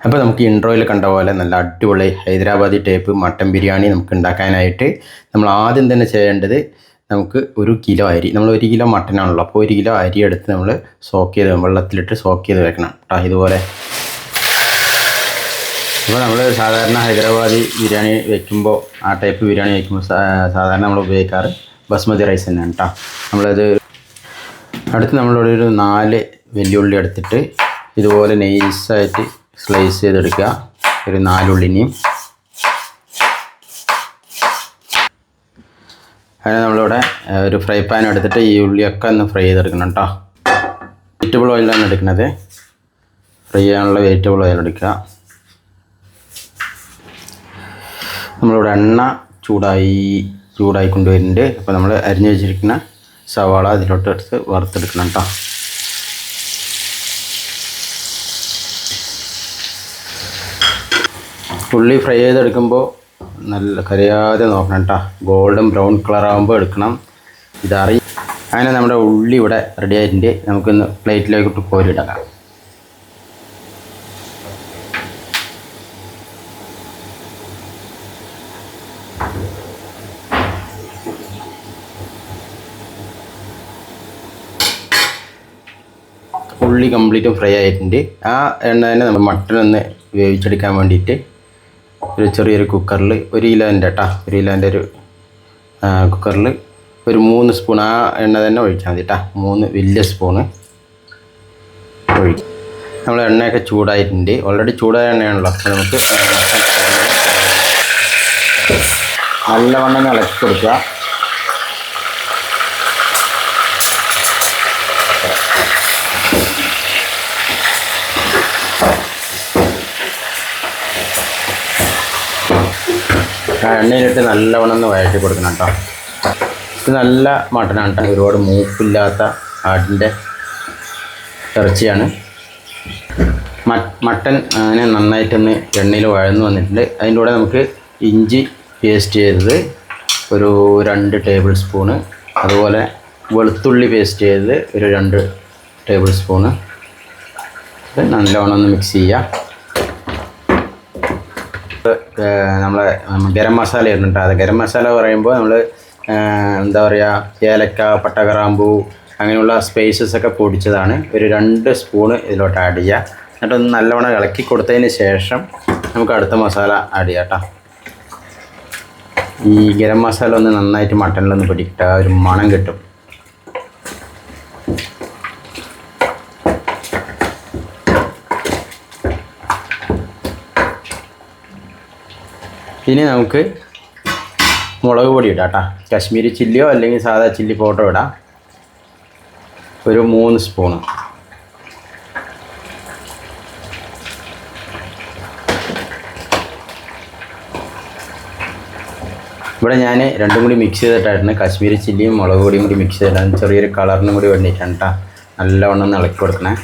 അപ്പോൾ നമുക്ക് ഇൻട്രോയിൽ കണ്ട പോലെ നല്ല അടിപൊളി ഹൈദരാബാദി ടൈപ്പ് മട്ടൻ ബിരിയാണി നമുക്ക് ഉണ്ടാക്കാനായിട്ട് നമ്മൾ ആദ്യം തന്നെ ചെയ്യേണ്ടത് നമുക്ക് 1 കിലോ അരി, നമ്മൾ 1 കിലോ മട്ടനാണല്ലോ, അപ്പോൾ 1 കിലോ അരി എടുത്ത് നമ്മൾ വെള്ളത്തിലിട്ട് സോക്ക് ചെയ്ത് വെക്കണം കേട്ടോ. ഇതുപോലെ അപ്പോൾ നമ്മൾ സാധാരണ ഹൈദരാബാദി ബിരിയാണി വയ്ക്കുമ്പോൾ, ആ ടൈപ്പ് ബിരിയാണി വയ്ക്കുമ്പോൾ സാധാരണ നമ്മൾ ഉപയോഗിക്കാറ് ബസ്മതി റൈസ് തന്നെയാണ് കേട്ടോ. നമ്മളത് അടുത്ത് നമ്മളിവിടെ ഒരു 4 വെല്ലുള്ളി എടുത്തിട്ട് ഇതുപോലെ നൈസായിട്ട് സ്ലൈസ് ചെയ്തെടുക്കുക. ഒരു 4 ഉള്ളിനെയും അതിന് നമ്മളിവിടെ ഒരു ഫ്രൈ പാൻ എടുത്തിട്ട് ഈ ഉള്ളിയൊക്കെ ഒന്ന് ഫ്രൈ ചെയ്തെടുക്കണം കേട്ടോ. വെജിറ്റബിൾ ഓയിലാണ് എടുക്കുന്നത്, ഫ്രൈ ചെയ്യാനുള്ള വെജിറ്റബിൾ ഓയിൽ എടുക്കുക. നമ്മളിവിടെ എണ്ണ ചൂടായി കൊണ്ടുവരുന്നുണ്ട്. അപ്പോൾ നമ്മൾ അരിഞ്ഞു വെച്ചിരിക്കുന്ന സവാള അതിലോട്ട് എടുത്ത് വറുത്തെടുക്കണം കേട്ടോ. ഉള്ളി ഫ്രൈ ചെയ്തെടുക്കുമ്പോൾ നല്ല കരിയാതെ നോക്കണം കേട്ടോ. ഗോൾഡൻ ബ്രൗൺ കളർ ആകുമ്പോൾ എടുക്കണം. അങ്ങനെ നമ്മുടെ ഉള്ളി ഇവിടെ റെഡി ആയിട്ടുണ്ട്. നമുക്കൊന്ന് പ്ലേറ്റിലേക്കിട്ട് കോരിയിടാം. ഉള്ളി കംപ്ലീറ്റും ഫ്രൈ ആയിട്ടുണ്ട്. ആ എണ്ണ തന്നെ നമ്മൾ മട്ടൺ ഒന്ന് വേവിച്ചെടുക്കാൻ വേണ്ടിയിട്ട് ഒരു ചെറിയൊരു കുക്കറിൽ 1 കിലോൻ്റെ കേട്ടോ, 1 കിലോൻ്റെ ഒരു കുക്കറിൽ ഒരു 3 സ്പൂൺ ആ എണ്ണ തന്നെ ഒഴിച്ചാൽ മതി കേട്ടോ. 3 വലിയ സ്പൂണ് ഒഴിക്കും. നമ്മൾ എണ്ണയൊക്കെ ചൂടായിട്ടുണ്ട്, ഓൾറെഡി ചൂടായ എണ്ണയാണല്ലോ. അപ്പോൾ നമുക്ക് നല്ലവണ്ണം ഇളക്കി കൊടുക്കുക. എണ്ണയിലിട്ട് നല്ലവണ്ണം ഒന്ന് വഴറ്റി കൊടുക്കണം കേട്ടോ. ഇത് നല്ല മട്ടനാണ് കേട്ടോ, ഒരുപാട് മൂപ്പില്ലാത്ത ആടിൻ്റെ ഇറച്ചിയാണ്. മട്ടൻ അങ്ങനെ നന്നായിട്ടൊന്ന് എണ്ണയിൽ വഴന്നു വന്നിട്ടുണ്ട്. അതിൻ്റെ കൂടെ നമുക്ക് ഇഞ്ചി പേസ്റ്റ് ചെയ്തത് ഒരു 2 ടേബിൾ സ്പൂണ്, അതുപോലെ വെളുത്തുള്ളി പേസ്റ്റ് ചെയ്തത് ഒരു 2 ടേബിൾ സ്പൂണ്. ഇത് നല്ലവണ്ണം ഒന്ന് മിക്സ് ചെയ്യുക. നമ്മളെ ഗരം മസാല ഇടുന്നുണ്ട്. അത് ഗരം മസാല പറയുമ്പോൾ നമ്മൾ എന്താ പറയുക, ഏലക്ക, പട്ട, ഗ്രാമ്പൂ അങ്ങനെയുള്ള സ്പൈസസ് ഒക്കെ പൊടിച്ചതാണ്. ഒരു 2 സ്പൂണ് ഇതിലോട്ട് ആഡ് ചെയ്യുക. എന്നിട്ടൊന്ന് നല്ലവണ്ണം ഇളക്കി കൊടുത്തതിന് ശേഷം നമുക്ക് അടുത്ത മസാല ആഡ് ചെയ്യാം കേട്ടോ. ഈ ഗരം മസാല ഒന്ന് നന്നായിട്ട് മട്ടനിലൊന്ന് പിടിക്കുക, ഒരു മണം കിട്ടും. ഇനി നമുക്ക് മുളക് പൊടി ഇടാം കേട്ടോ. കാശ്മീരി ചില്ലിയോ അല്ലെങ്കിൽ സാധാ ചില്ലി പൗഡറോ ഇടാം. ഒരു 3 സ്പൂണ്. ഇവിടെ ഞാൻ രണ്ടും കൂടി മിക്സ് ചെയ്തിട്ടായിരുന്നു, കാശ്മീരി ചില്ലിയും മുളക് പൊടിയും കൂടി മിക്സ് ചെയ്തിട്ടാണ്. ചെറിയൊരു കളറിനും കൂടി വേണ്ടിയിട്ടാണ് കേട്ടോ. നല്ലവണ്ണം ഒന്ന് ഇളക്കി കൊടുക്കണേ.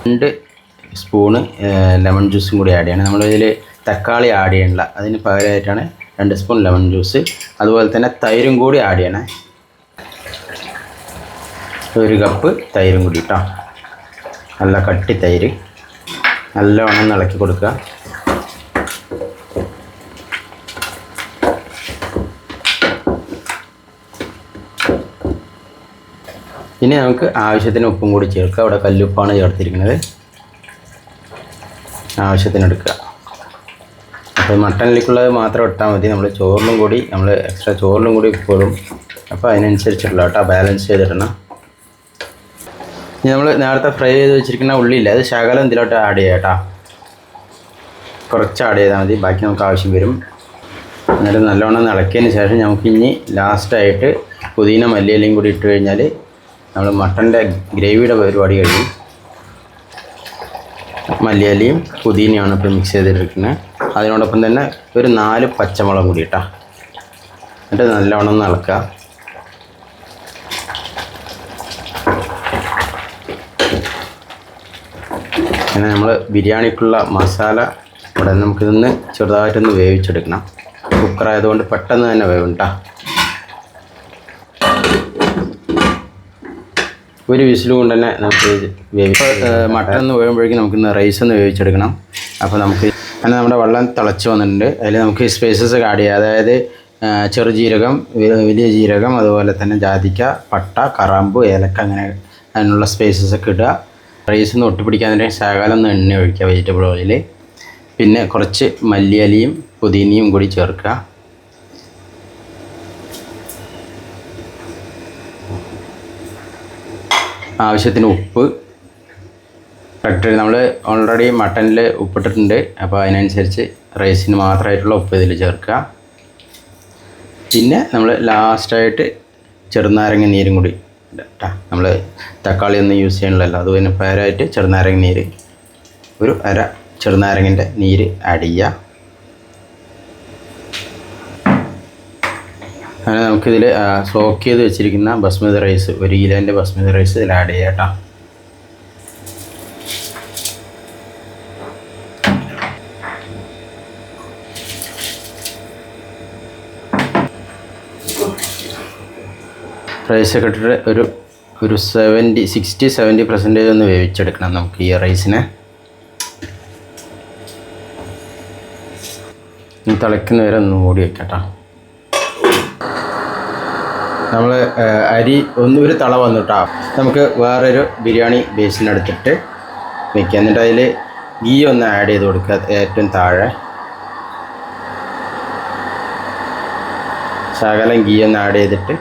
രണ്ട് സ്പൂണ് ലെമൺ ജ്യൂസും കൂടി ആഡ് ചെയ്യണം. നമ്മളിതിൽ തക്കാളി ആഡ് ചെയ്യണില്ല, അതിന് പകരമായിട്ടാണ് 2 സ്പൂൺ ലെമൺ ജ്യൂസ്. അതുപോലെ തന്നെ തൈരും കൂടി ആഡ് ചെയ്യണേ. 1 കപ്പ് തൈരും കൂടി കേട്ടോ, നല്ല കട്ടി തൈര്. നല്ലവണ്ണം ഇളക്കി കൊടുക്കുക. ഇനി നമുക്ക് ആവശ്യത്തിന് ഉപ്പും കൂടി ചേർക്കുക. അവിടെ കല്ലുപ്പാണ് ചേർത്തിരിക്കുന്നത്, ആവശ്യത്തിന് എടുക്കുക. അപ്പോൾ മട്ടനിലേക്കുള്ളത് മാത്രം ഇട്ടാൽ മതി. നമ്മൾ എക്സ്ട്രാ ചോറിലും കൂടി ഉപ്പ് ഇടും. അപ്പോൾ അതിനനുസരിച്ചുള്ള കേട്ടോ, ബാലൻസ് ചെയ്തിടണം. ഇനി നമ്മൾ നേരത്തെ ഫ്രൈ ചെയ്ത് വെച്ചിരിക്കുന്ന ഉള്ളിയില്ല, അത് ശകലം ഇതിലോട്ട് ആഡ് ചെയ്യാം കേട്ടോ. കുറച്ച് ആഡ് ചെയ്താൽ മതി, ബാക്കി നമുക്ക് ആവശ്യം വരും. എന്നിട്ട് നല്ലവണ്ണം ഇളക്കിയതിന് ശേഷം നമുക്ക് ഇനി ലാസ്റ്റായിട്ട് പുതിന മല്ലിയിലയും കൂടി ഇട്ട് കഴിഞ്ഞാൽ നമ്മൾ മട്ടൻ്റെ ഗ്രേവിയുടെ പരിപാടി കഴിയും. മല്ലിയിലയും പുതിനയാണ് ഇപ്പോൾ മിക്സ് ചെയ്തിട്ടിരിക്കുന്നത്. അതിനോടൊപ്പം തന്നെ ഒരു 4 പച്ചമുളക് കൂടി ഇട്ടാൽ, എന്നിട്ട് നല്ലവണ്ണം ഒന്ന് ഇളക്കുക. അങ്ങനെ നമ്മൾ ബിരിയാണിക്കുള്ള മസാല ഇവിടെ നമുക്കിതൊന്ന് ചെറുതായിട്ടൊന്ന് വേവിച്ചെടുക്കണം. കുക്കർ ആയതുകൊണ്ട് പെട്ടെന്ന് തന്നെ വേവും കേട്ടോ. ഒരു വിസിൽ കൊണ്ട് തന്നെ നമുക്ക് മട്ടൺ ഒന്ന് വേകുമ്പോഴേക്കും നമുക്കിന്ന് റൈസ് ഒന്ന് വേവിച്ചെടുക്കണം. അപ്പോൾ നമുക്ക് അങ്ങനെ നമ്മുടെ വെള്ളം തിളച്ച് വന്നിട്ടുണ്ട്. അതിൽ നമുക്ക് സ്പൈസസ് ആഡ് ചെയ്യാം. അതായത് ചെറുജീരകം, വലിയ ജീരകം, അതുപോലെ തന്നെ ജാതിക്ക, പട്ട, കറാമ്പ്, ഏലക്ക, അങ്ങനെ അതിനുള്ള സ്പൈസസ് ഒക്കെ ഇടുക. റൈസ് ഒന്ന് ഒട്ടിപ്പിടിക്കാൻ വേണ്ടി ശകലം ഒന്ന് എണ്ണ ഒഴിക്കുക വെജിറ്റബിൾ ഓയിൽ. പിന്നെ കുറച്ച് മല്ലിയിലയും പുതിനയും കൂടി ചേർക്കുക. ആവശ്യത്തിന് ഉപ്പ് ഇട്ടിട്ട് നമ്മൾ ഓൾറെഡി മട്ടനിൽ ഉപ്പിട്ടിട്ടുണ്ട്. അപ്പോൾ അതിനനുസരിച്ച് റൈസിന് മാത്രമായിട്ടുള്ള ഉപ്പ് ഇതിൽ ചേർക്കുക. പിന്നെ നമ്മൾ ലാസ്റ്റായിട്ട് ചെറുനാരങ്ങ നീരും കൂടി ഇട്ടാ. നമ്മൾ തക്കാളി ഒന്നും യൂസ് ചെയ്യണമല്ലോ, അതുപോലെ പകരമായിട്ട് ചെറുനാരങ്ങ നീര്, ഒരു അര ചെറുനാരങ്ങൻ്റെ നീര് ആഡ് ചെയ്യുക. അങ്ങനെ നമുക്കിതിൽ സോക്ക് ചെയ്ത് വെച്ചിരിക്കുന്ന ബസ്മതി റൈസ്, 1 കിലോൻ്റെ ബസ്മതി റൈസ് ഇതിൽ ആഡ് ചെയ്യാം കേട്ടോ. റൈസൊക്കെ ഇട്ടിട്ട് ഒരു 60-70% ഒന്ന് വേവിച്ചെടുക്കണം നമുക്ക് ഈ റൈസിനെ. തിളയ്ക്കുന്ന വരെ ഒന്ന് മൂടി വയ്ക്കാം കേട്ടോ. നമ്മൾ അരി ഒരു തള വന്നിട്ടാ നമുക്ക് വേറൊരു ബിരിയാണി ബേസിനെടുത്തിട്ട് വയ്ക്കുക. എന്നിട്ട് അതിൽ ഗീ ഒന്ന് ആഡ് ചെയ്ത് കൊടുക്കുക. ഏറ്റവും താഴെ ശകലം ഗീ ഒന്ന് ആഡ് ചെയ്തിട്ട്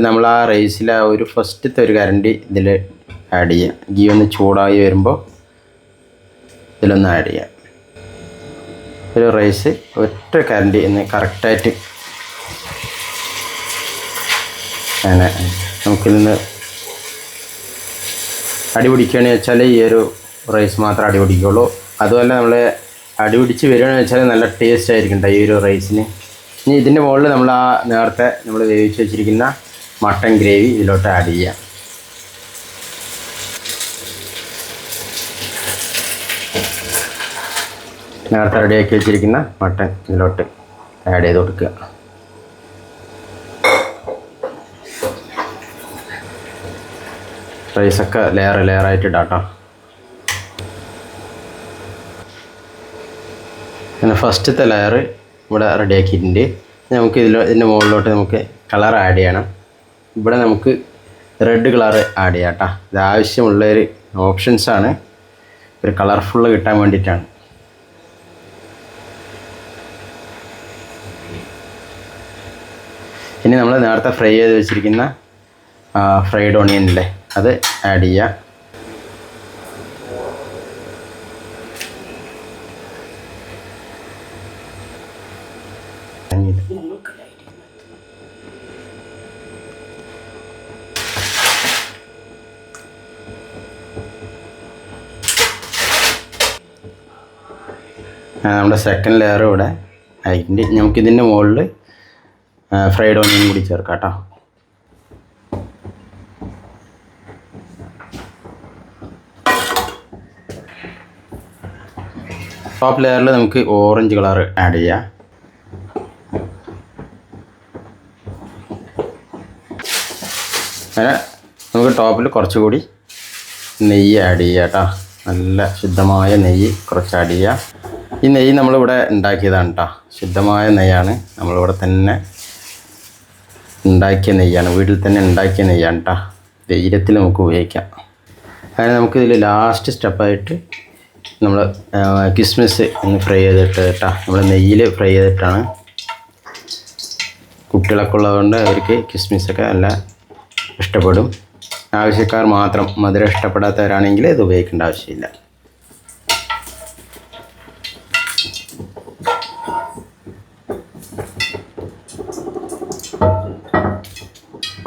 നമ്മൾ ആ റൈസിൽ ആ ഒരു ഫസ്റ്റത്തെ ഒരു കരണ്ടി ഇതിൽ ആഡ് ചെയ്യുക. ഗീ ഒന്ന് ചൂടായി വരുമ്പോൾ ഇതിലൊന്ന് ആഡ് ചെയ്യുക. ഒരു റൈസ് ഒറ്റ കരണ്ടി എന്ന് കറക്റ്റായിട്ട് അങ്ങനെ നമുക്കിൽ നിന്ന് അടി പിടിക്കുകയാണെന്ന് വെച്ചാൽ ഈ ഒരു റൈസ് മാത്രമേ അടി പിടിക്കുകയുള്ളൂ. അതുപോലെ നമ്മൾ അടി പിടിച്ച് വരികയാണെന്ന് വെച്ചാൽ നല്ല ടേസ്റ്റ് ആയിരിക്കും ഈ ഒരു റൈസിന്. ഇനി ഇതിൻ്റെ മുകളിൽ നമ്മൾ ആ നേരത്തെ നമ്മൾ വേവിച്ച് വെച്ചിരിക്കുന്ന മട്ടൻ ഗ്രേവി ഇതിലോട്ട് ആഡ് ചെയ്യാം. നേരത്തെ റെഡിയാക്കി വെച്ചിരിക്കുന്ന മട്ടൻ ഇതിലോട്ട് ആഡ് ചെയ്ത് കൊടുക്കുക. റൈസൊക്കെ ലെയറായിട്ട് ഇടാം കേട്ടോ. പിന്നെ ഫസ്റ്റത്തെ ലെയർ ഇവിടെ റെഡിയാക്കിയിട്ടുണ്ട്. നമുക്ക് ഇതിൻ്റെ മുകളിലോട്ട് നമുക്ക് കളർ ആഡ് ചെയ്യണം. ഇവിടെ നമുക്ക് റെഡ് കളർ ആഡ് ചെയ്യാം കേട്ടോ. ഇത് ആവശ്യമുള്ളൊരു ഓപ്ഷൻസാണ്, ഒരു കളർഫുള്ള് കിട്ടാൻ വേണ്ടിയിട്ടാണ്. ഇനി നമ്മൾ നേരത്തെ ഫ്രൈ ചെയ്ത് വെച്ചിരിക്കുന്ന ഫ്രൈഡ് ഓണിയൻ ഇല്ലേ, അത് ആഡ് ചെയ്യുക. നമ്മുടെ സെക്കൻഡ് ലെയർ ഇവിടെ ആയിട്ടുണ്ട്. നമുക്കിതിൻ്റെ മുകളിൽ ഫ്രൈഡ് ഓണിയൻ കൂടി ചേർക്കാം കേട്ടോ. ടോപ്പ് ലെയറിൽ നമുക്ക് ഓറഞ്ച് കളർ ആഡ് ചെയ്യാം. അങ്ങനെ നമുക്ക് ടോപ്പിൽ കുറച്ചുകൂടി നെയ്യ് ആഡ് ചെയ്യാം കേട്ടോ. നല്ല ശുദ്ധമായ നെയ്യ് കുറച്ച് ആഡ് ചെയ്യാം. ഈ നെയ്യ് നമ്മളിവിടെ ഉണ്ടാക്കിയതാണ് കേട്ടോ. ശുദ്ധമായ നെയ്യാണ്, നമ്മളിവിടെ തന്നെ ഉണ്ടാക്കിയ നെയ്യാണ്, വീട്ടിൽ തന്നെ ഉണ്ടാക്കിയ നെയ്യാണ് കേട്ടോ. ധൈര്യത്തിൽ നമുക്ക് ഉപയോഗിക്കാം. അങ്ങനെ നമുക്കിതിൽ ലാസ്റ്റ് സ്റ്റെപ്പായിട്ട് നമ്മൾ കിസ്മിസ് ഒന്ന് ഫ്രൈ ചെയ്തിട്ട് കേട്ടോ. നമ്മൾ നെയ്യിൽ ഫ്രൈ ചെയ്തിട്ടാണ്. കുട്ടികളൊക്കെ ഉള്ളതുകൊണ്ട് അവർക്ക് കിസ്മിസൊക്കെ നല്ല ഇഷ്ടപ്പെടും. ആവശ്യക്കാർ മാത്രം, മധുരം ഇഷ്ടപ്പെടാത്തവരാണെങ്കിൽ ഇത് ഉപയോഗിക്കേണ്ട ആവശ്യമില്ല.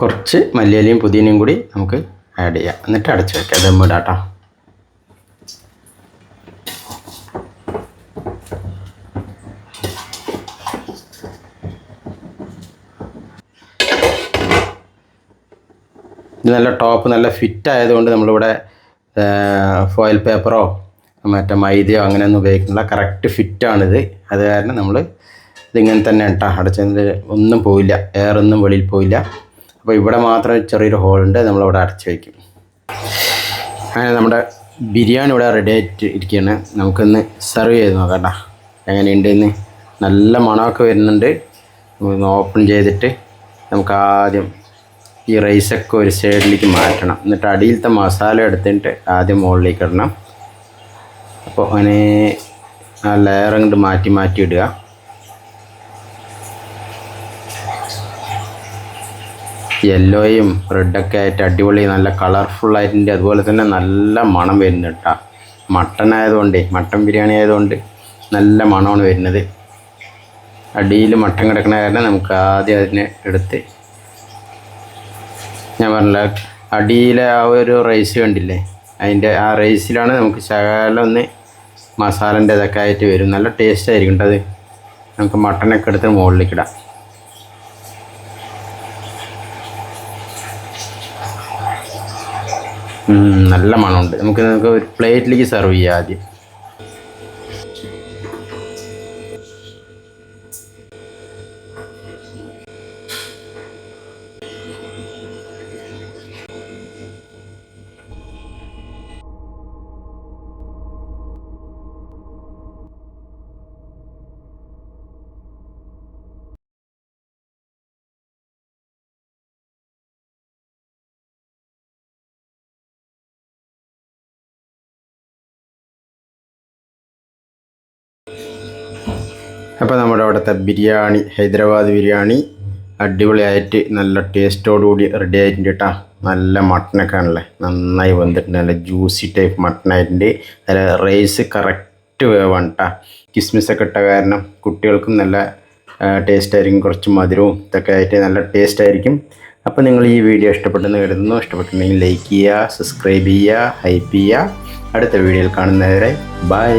കുറച്ച് മല്ലിയിലയും പുതിനയും കൂടി നമുക്ക് ആഡ് ചെയ്യാം. എന്നിട്ട് അടച്ച് വയ്ക്കാം. ദമ്മിടാം കേട്ടോ. ഇത് നല്ല ടോപ്പ് നല്ല ഫിറ്റ് ആയതുകൊണ്ട് നമ്മളിവിടെ ഫോയിൽ പേപ്പറോ മറ്റേ മൈദയോ അങ്ങനെയൊന്നും ഉപയോഗിക്കുന്നില്ല. കറക്റ്റ് ഫിറ്റാണിത്. അത് കാരണം നമ്മൾ ഇതിങ്ങനെ തന്നെ കേട്ടോ അടച്ചതിൽ ഒന്നും പോയില്ല, എയറൊന്നും വെളിയിൽ പോയില്ല. അപ്പോൾ ഇവിടെ മാത്രം ചെറിയൊരു ഹോളുണ്ട്, നമ്മളവിടെ അടച്ച് വയ്ക്കും. അങ്ങനെ നമ്മുടെ ബിരിയാണി ഇവിടെ റെഡി ആയിട്ട് ഇരിക്കുകയാണ്. നമുക്കൊന്ന് സെർവ് ചെയ്ത് നോക്കാം കേട്ടോ എങ്ങനെയുണ്ടെന്ന്. നല്ല മണമൊക്കെ വരുന്നുണ്ട്. നമുക്കൊന്ന് ഓപ്പൺ ചെയ്തിട്ട് നമുക്ക് ആദ്യം ഈ റൈസൊക്കെ ഒരു സൈഡിലേക്ക് മാറ്റണം. എന്നിട്ട് അടിയിലത്തെ മസാല എടുത്തിട്ട് ആദ്യം മുകളിലേക്ക് ഇടണം. അപ്പോൾ അങ്ങനെ ആ ലെയർ അങ്ങോട്ട് മാറ്റി ഇടുക. യെല്ലോയും റെഡൊക്കെ ആയിട്ട് അടിപൊളി നല്ല കളർഫുള്ളായിട്ടുണ്ട്. അതുപോലെ തന്നെ നല്ല മണം വരുന്നുണ്ട് കേട്ടോ. മട്ടൺ ആയതുകൊണ്ട്, മട്ടൺ ബിരിയാണി ആയതുകൊണ്ട് നല്ല മണമാണ് വരുന്നത്. അടിയിൽ മട്ടൺ കിടക്കുന്ന കാരണം നമുക്ക് ആദ്യം അതിനെ എടുത്ത്, ഞാൻ പറഞ്ഞില്ല അടിയിലെ ആ ഒരു റൈസ് കണ്ടില്ലേ, അതിൻ്റെ ആ റൈസിലാണ് നമുക്ക് ശകലം ഒന്ന് മസാലൻ്റെ ഇതൊക്കെ ആയിട്ട് വരും. നല്ല ടേസ്റ്റ് ആയിരിക്കും അത്. നമുക്ക് മട്ടനൊക്കെ എടുത്ത് മുകളിലേക്ക് ഇടാം. നല്ല മണമുണ്ട്. നമുക്ക് ഒരു പ്ലേറ്റിലേക്ക് സെർവ് ചെയ്യാം ആദ്യം. അപ്പോൾ നമ്മുടെ അവിടുത്തെ ബിരിയാണി, ഹൈദരാബാദ് ബിരിയാണി അടിപൊളിയായിട്ട് നല്ല ടേസ്റ്റോടുകൂടി റെഡി ആയിട്ടുണ്ട് കേട്ടോ. നല്ല മട്ടനൊക്കെ ആണല്ലേ, നന്നായി വന്നിട്ടുണ്ട്. നല്ല ജ്യൂസി ടൈപ്പ് മട്ടനായിട്ടുണ്ട്. അതിൽ റൈസ് കറക്റ്റ് വേവാണ് കേട്ടോ. കിസ്മിസൊക്കെ ഇട്ട കാരണം കുട്ടികൾക്കും നല്ല ടേസ്റ്റ് ആയിരിക്കും. കുറച്ച് മധുരവും ഇതൊക്കെ ആയിട്ട് നല്ല ടേസ്റ്റ് ആയിരിക്കും. അപ്പോൾ നിങ്ങൾ ഈ വീഡിയോ ഇഷ്ടപ്പെട്ടെന്ന് കരുതുന്നു. ഇഷ്ടപ്പെട്ടിട്ടുണ്ടെങ്കിൽ ലൈക്ക് ചെയ്യുക, സബ്സ്ക്രൈബ് ചെയ്യുക, ഹൈപ്പ് ചെയ്യുക. അടുത്ത വീഡിയോയിൽ കാണുന്നവരെ ബൈ.